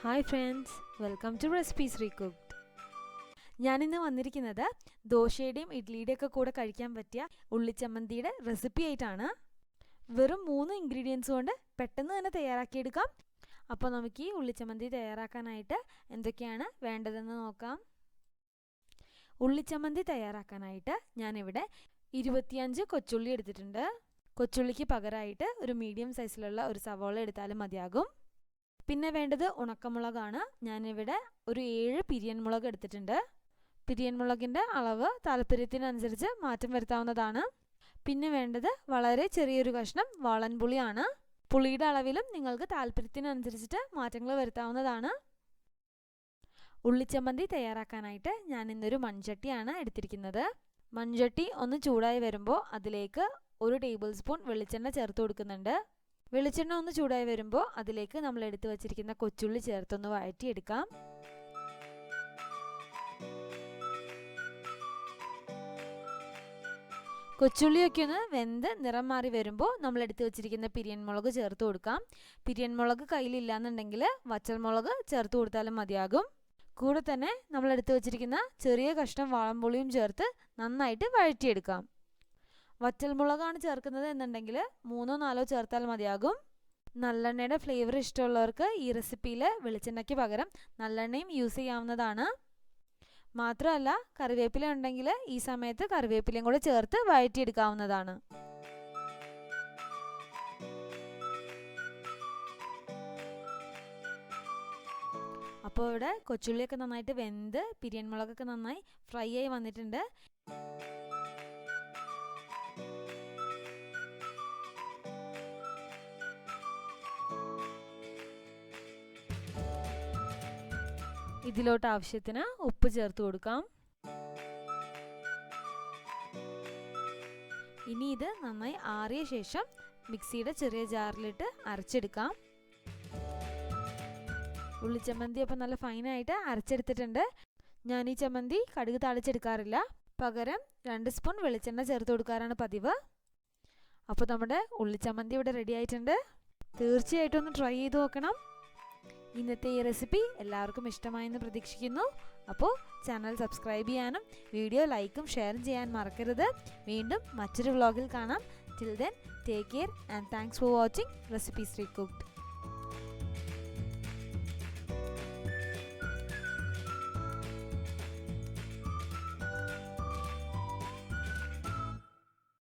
Hi friends, welcome to recipes recooked. ഞാനിന്ന് വന്നിരിക്കുന്നത് ദോശയുടെയും ഇഡ്ലിയുടെയും ഒക്കെ കൂടെ കഴിക്കാൻ പറ്റിയ ഉള്ളിച്ചമ്മന്തിയുടെ റെസിപ്പി ആയിട്ടാണ്. വെറും 3 ഇൻഗ്രീഡിയൻസ് കൊണ്ട് പെട്ടെന്ന് തന്നെ തയ്യാറാക്കിയെടുക്കാം. അപ്പോൾ നമുക്ക് ഈ ഉള്ളിച്ചമ്മന്തി തയ്യാറാക്കാനായിട്ട് എന്തൊക്കെയാണ് വേണ്ടതെന്ന് നോക്കാം. ഉള്ളിച്ചമ്മന്തി തയ്യാറാക്കാനായിട്ട് ഞാനിവിടെ 25 കൊച്ചുള്ളി എടുത്തിട്ടുണ്ട്. കൊച്ചുള്ളിക്ക് പകരമായിട്ട് ഒരു മീഡിയം സൈസിലുള്ള ഒരു സവോള എടുത്താലും മതിയാകും. പിന്നെ വേണ്ടത് ഉണക്കമുളകാണ്. ഞാനിവിടെ ഒരു 7 പിരിയൻ മുളക് എടുത്തിട്ടുണ്ട്. പിരിയൻ മുളകിൻ്റെ അളവ് താല്പര്യത്തിനനുസരിച്ച് മാറ്റം വരുത്താവുന്നതാണ്. പിന്നെ വേണ്ടത് വളരെ ചെറിയൊരു കഷ്ണം വാളൻപുളിയാണ്. പുളിയുടെ അളവിലും നിങ്ങൾക്ക് താല്പര്യത്തിനനുസരിച്ചിട്ട് മാറ്റങ്ങൾ വരുത്താവുന്നതാണ്. ഉള്ളിച്ചമ്മന്തി തയ്യാറാക്കാനായിട്ട് ഞാൻ ഇന്നൊരു മൺചട്ടിയാണ് എടുത്തിരിക്കുന്നത്. മൺചട്ടി ഒന്ന് ചൂടായി വരുമ്പോൾ അതിലേക്ക് 1 ടേബിൾ സ്പൂൺ വെളിച്ചെണ്ണ ചേർത്ത് കൊടുക്കുന്നുണ്ട്. വെളിച്ചെണ്ണ ഒന്ന് ചൂടായി വരുമ്പോൾ അതിലേക്ക് നമ്മൾ എടുത്തു വച്ചിരിക്കുന്ന കൊച്ചുള്ളി ചേർത്തൊന്ന് വഴറ്റിയെടുക്കാം. കൊച്ചുള്ളിയൊക്കെ ഒന്ന് വെന്ത് നിറം മാറി വരുമ്പോൾ നമ്മൾ എടുത്തു വച്ചിരിക്കുന്ന പിരിയൻ മുളക് ചേർത്ത് കൊടുക്കാം. പിരിയൻ മുളക് കയ്യിലില്ലാന്നുണ്ടെങ്കിൽ വറ്റൽമുളക് ചേർത്ത് കൊടുത്താലും മതിയാകും. കൂടെ തന്നെ നമ്മൾ എടുത്തു വച്ചിരിക്കുന്ന ചെറിയ കഷ്ണം വാളൻപുളിയും ചേർത്ത് നന്നായിട്ട് വഴറ്റിയെടുക്കാം. വറ്റൽമുളകാണ് ചേർക്കുന്നത് എന്നുണ്ടെങ്കിൽ 3-4 ചേർത്താൽ മതിയാകും. നല്ലെണ്ണയുടെ ഫ്ലേവർ ഇഷ്ടമുള്ളവർക്ക് ഈ റെസിപ്പിയിൽ വെളിച്ചെണ്ണയ്ക്ക് പകരം നല്ലെണ്ണയും യൂസ് ചെയ്യാവുന്നതാണ്. മാത്രമല്ല, കറിവേപ്പില ഉണ്ടെങ്കിൽ ഈ സമയത്ത് കറിവേപ്പിലയും കൂടെ ചേർത്ത് വഴറ്റിയെടുക്കാവുന്നതാണ്. അപ്പോൾ ഇവിടെ കൊച്ചുള്ളിയൊക്കെ നന്നായിട്ട് വെന്ത് പിരിയൻ മുളകൊക്കെ നന്നായി ഫ്രൈ ആയി വന്നിട്ടുണ്ട്. ഇതിലോട്ട് ആവശ്യത്തിന് ഉപ്പ് ചേർത്ത് കൊടുക്കാം. ഇനി ഇത് നന്നായി ആറിയ ശേഷം മിക്സിയുടെ ചെറിയ ജാറിലിട്ട് അരച്ചെടുക്കാം. ഉള്ളിച്ചമ്മന്തി അപ്പം നല്ല ഫൈനായിട്ട് അരച്ചെടുത്തിട്ടുണ്ട്. ഞാൻ ഈ ചമ്മന്തി കടുക് താളിച്ചെടുക്കാറില്ല, പകരം 2 സ്പൂൺ വെളിച്ചെണ്ണ ചേർത്ത് കൊടുക്കാറാണ് പതിവ്. അപ്പോൾ നമ്മുടെ ഉള്ളിച്ചമ്മന്തി ഇവിടെ റെഡി ആയിട്ടുണ്ട്. തീർച്ചയായിട്ടും ഒന്ന് ട്രൈ ചെയ്ത് നോക്കണം. ഇന്നത്തെ ഈ റെസിപ്പി എല്ലാവർക്കും ഇഷ്ടമായെന്ന് പ്രതീക്ഷിക്കുന്നു. അപ്പോൾ ചാനൽ സബ്സ്ക്രൈബ് ചെയ്യാനും വീഡിയോ ലൈക്കും ഷെയറും ചെയ്യാൻ മറക്കരുത്. വീണ്ടും മറ്റൊരു വ്ളോഗിൽ കാണാം. Till then, take care and thanks for watching recipes റീകുക്ക്ഡ്.